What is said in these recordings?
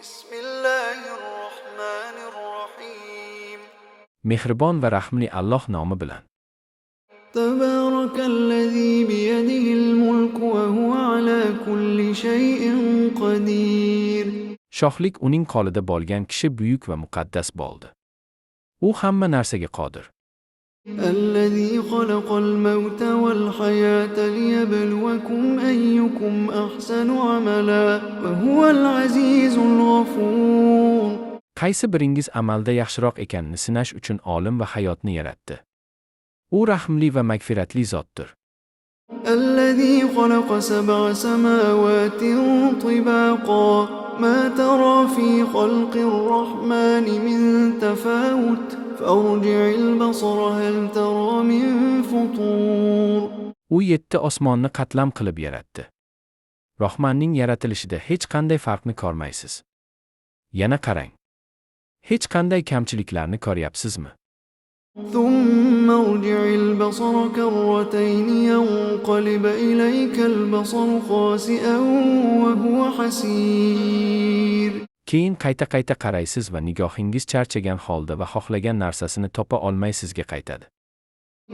بسم الله الرحمن الرحيم Mehribon va rahmli Alloh nomi bilan. تبارك الذي بيده الملك وهو على كل شيء قدير Shohlik uning qo'lida bo'lgan kishi buyuk va muqaddas bo'ldi. U hamma narsaga qodir. الذي خلق الموت والحياة ليبلوكم أيكم أحسن عملا وهو العزيز الغفور Qaysi biringiz amalda yaxshiroq ekanini sinash uchun olim va hayotni yaratdi. U rahmli va magfiratli zotdir. الذي خلق سبع سماوات طباقا ما ترى في خلق الرحمن من تفاوت فارجع البصر هل ترى من فطور U 7 osmonni qatlam qilib yaratdi. Rahmanning yaratilishida hech qanday farqni ko'rmaysiz. Yana qarang. Hech qanday kamchiliklarni ko'ryapsizmi? ثم ارجع البصر كرتين ينقلب إليك البصر خاسئا وهو حسير Keyin qayta qaraysiz va nigohingiz charchagan holda va xohlagan narsasini topa olmay sizga qaytadi.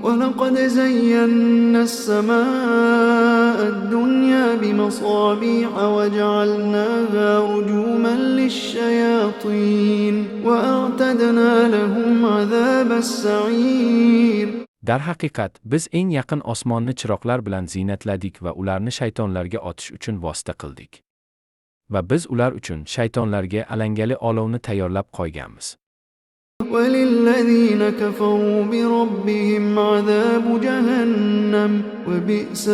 ولقد زينا السماء الدنيا بمصابيح وجعلناها رجوما للشياطين وأعتدنا لهم عذاب السعير Dar haqiqat, biz eng yaqin osmonni chiroqlar bilan ziynatladik va ularni shaytonlarga otish uchun vosita qildik. Va biz ular uchun shaytonlarga alangali olovni tayyorlab qo'yganmiz. وللذين كفروا بربهم عذاب جهنم وبئس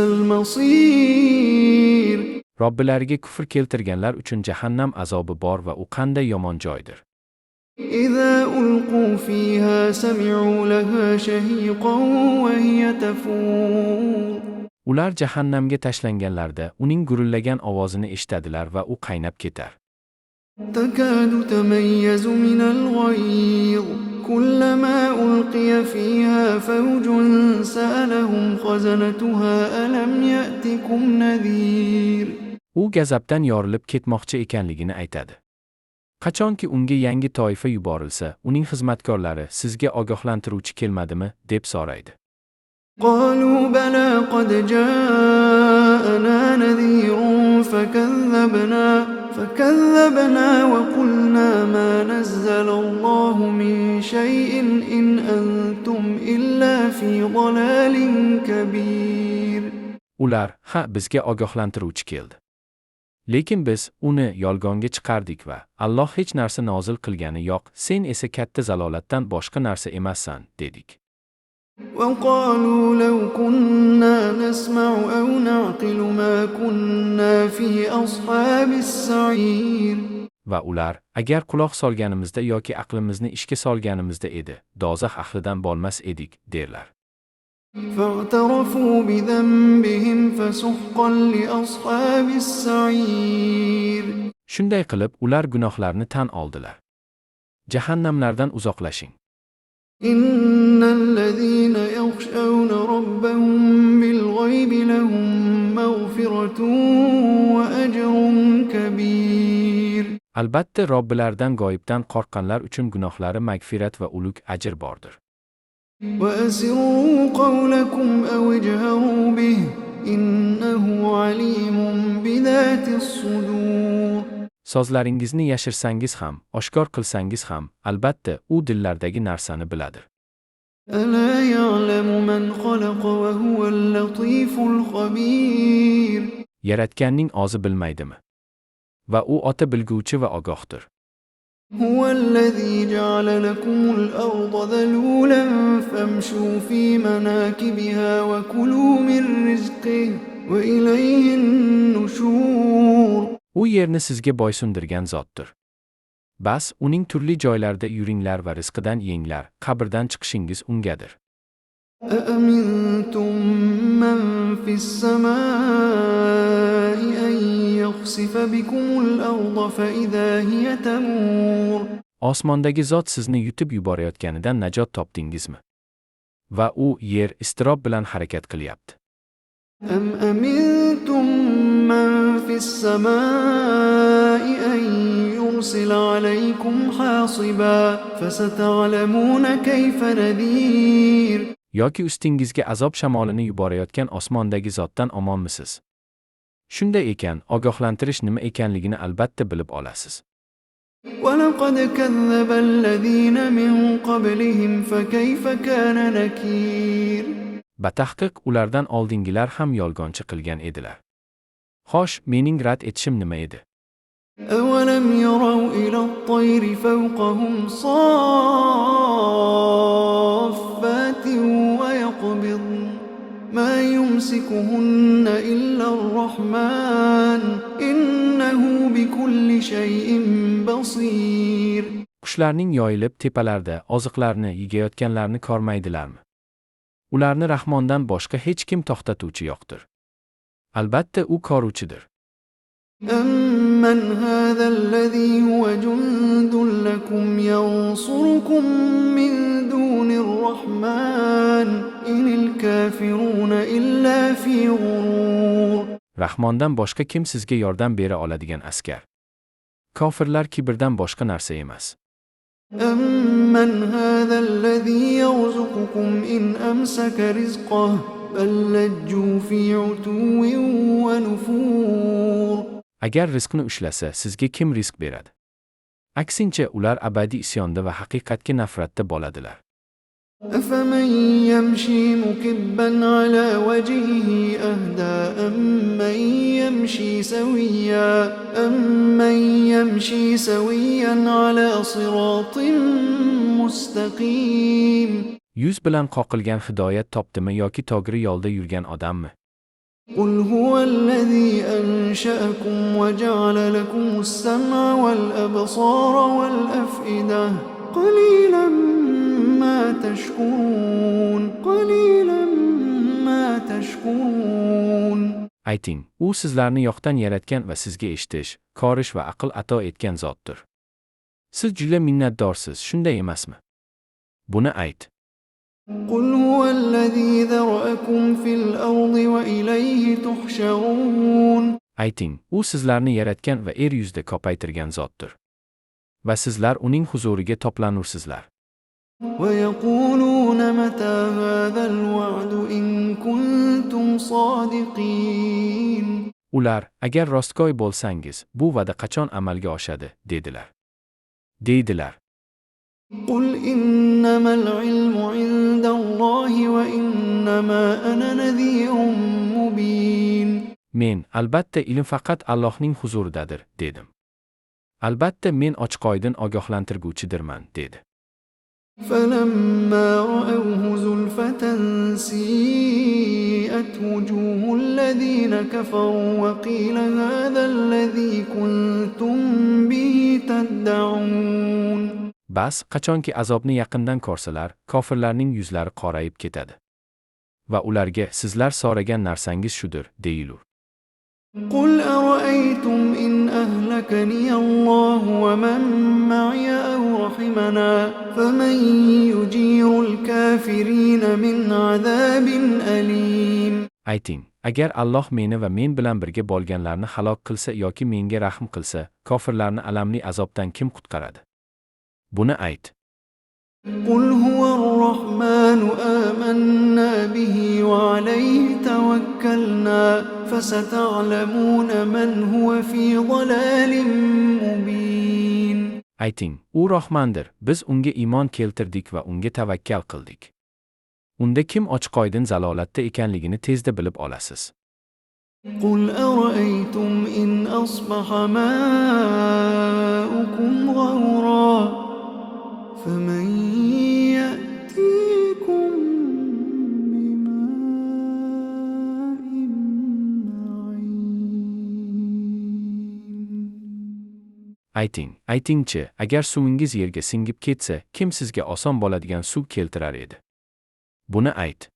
المصير Robbilariga kufr keltirganlar uchun jahannam azobi bor va u qanday yomon joydir. إذا ألقوا فيها سمعوا لها شهيقا وهي تفور Ular jahannamga tashlanganlarda uning gurillagan ovozini eshitadilar va u qaynab ketar. تكاد تميز من الغيظ كلما ألقي فيها فوج سألهم خزنتها ألم يأتكم نذير U gazabdan yorilib ketmoqchi ekanligini aytadi. Qachonki unga yangi toifa yuborilsa, uning xizmatkorlari sizga ogohlantiruvchi kelmadimi deb so'raydi. قالوا بلى قد جاءنا نذير فكذبنا وقلنا ما نزل الله من شيء إن أنتم إلا في ضلال كبير Ular, bizga ogohlantiruvchi keldi. Lekin biz uni yolg'onga chiqardik va Alloh hech narsa nozil qilgani yo'q, sen esa katta zalolatdan boshqa narsa emassan, dedik. وقالوا لو كنا نسمع أو نعقل ما كنا في أصحاب السعير Va ular, agar quloq solganimizda yoki aqlimizni ishga solganimizda edi, dozoq ahlidan bo'lmas edik, derlar. فاعترفوا بذنبهم فسحقا لأصحاب السعير Shunday qilib, ular gunohlarni tan oldilar. Jahannamlardan uzoqlashing. إن الذين يخشون ربهم بالغيب لهم مغفرة وأجر كبير Albatta, Robbilaridan g'oyibdan qo'rqqanlar uchun gunohlari magfirat va ulug' ajr bordir. وأسروا قولكم أو اجهروا به إنه عليم بذات الصدور So'zlaringizni yashirsangiz ham, oshkor qilsangiz ham, albatta, u dillardagi narsani biladir. ألا يعلم من خلق وهو اللطيف الخبير Yaratganning o'zi bilmaydimi? Va u ota bilguvchi va ogohdir. هو الذي جعل لكم الأرض ذلولا فامشوا في مناكبها وكلوا من رزقه وإليه النشور U yerni sizga boysundirgan zotdir. Bas, uning turli joylarida yuringlar va rizqidan yenglar, qabrdan chiqishingiz ungadir. أأمنتم من في السماء أن يخسف بكم الأرض فإذا هي تمور Osmondagi zot sizni yutib yuborayotganidan najot topdingizmi? Va u yer iztirob bilan harakat qilyapti. أم أمنتم من في السماء أن يرسل عليكم حاصبا فستعلمون كيف نذير yoki ustingizga azob shamolini yuborayotgan osmondagi zotdan omonmisiz? Shunday ekan, ogohlantirish nima ekanligini albatta bilib olasiz. ولقد كذب الذين من قبلهم فكيف كان نكير Batahqiq ulardan oldingilar ham yolg'onchi qilgan edilar. Xo'sh, mening rad etishim nima edi? أولم يروا إلى الطير فوقهم صافات ويقبضن ما يمسكهن إلا الرحمن إنه بكل شيء بصير Qushlarning yoyilib tepalarda oziqlarni yeyayotganlarni ko'rmaydilarmi? Ularni Rahmondan boshqa hech kim to'xtatuvchi yo'qdir. Albatta u ko'ruvchidir. أمن هذا الذي هو جند لكم ينصركم من دون الرحمن إن الكافرون إلا في غرور Rahmondan boshqa kim sizga yordam bera oladigan askar? Kofirlar kibrdan boshqa narsa emas. أمن هذا الذي يرزقكم إن أمسك رزقه بل لجوا في عتو ونفور Agar rizqni ushlasa, sizga kim rizq beradi? Aksincha, ular abadiy isyonda va haqiqatga nafratda bo'ladilar. أفمن يمشي مكبا على وجهه أهدى أمن يمشي سويا على صراط مستقيم Yuz bilan qoqilgan hidoyat topdimi yoki togri yo'lda yurgan odammi? قل هو الذي أنشأكم وجعل لكم السمع والأبصار والأفئدة قليلا ما تشكرون Ayting, u sizlarni yo'qdan yaratgan va sizga eshitish, ko'rish va aql ato etgan zotdir. Siz juda minnatdorsiz, shunday emasmi? Buni ayt. قل هو الذي ذرأكم في الأرض وإليه تحشرون Ayting, u sizlarni yaratgan va yer yuzida ko'paytirgan zotdir. Va sizlar uning huzuriga to'planursizlar. ويقولون متى هذا الوعد إن كنتم صادقين Ular, agar rostgo'y bo'lsangiz, bu va'da qachon amalga oshadi, deydilar. قل إنما العلم عند الله وإنما أنا نذير مبين Men, albatta ilm faqat Allohning huzuridadir, dedim. Albatta men ochiqoydin ogohlantirguvchidirman, dedi. فلما رأوه زلفة سيئت وجوه الذين كفروا وقيل هذا الذي كنتم به تدعون Bas, qachonki azobni yaqindan ko'rsalar, kofirlarning yuzlari qorayib ketadi. Va ularga sizlar so'ragan narsangiz shudir, deyilur. قل أرأيتم إن أهلكني الله ومن معي أو رحمنا فمن يجير الكافرين من عذاب أليم Ayting, agar Alloh meni va men bilan birga bo'lganlarni halok qilsa yoki menga rahm qilsa, kofirlarni alamli azobdan kim qutqaradi? Buni ayt. قل هو الرحمن آمنا به وعليه توكلنا فستعلمون من هو في ضلال مبين Ayting, u Rahmandir, biz unga iymon keltirdik va unga tavakkal qildik. Unda kim ochiqoydin zalolatda ekanligini tezda bilib olasiz. قل أرأيتم إن أصبح ماؤكم غورا فمن يأتيكم بماء معين Aytingchi, agar suvingiz yerga singib ketsa, kim sizga oson bo'ladigan suv keltirar edi? Buni ayt.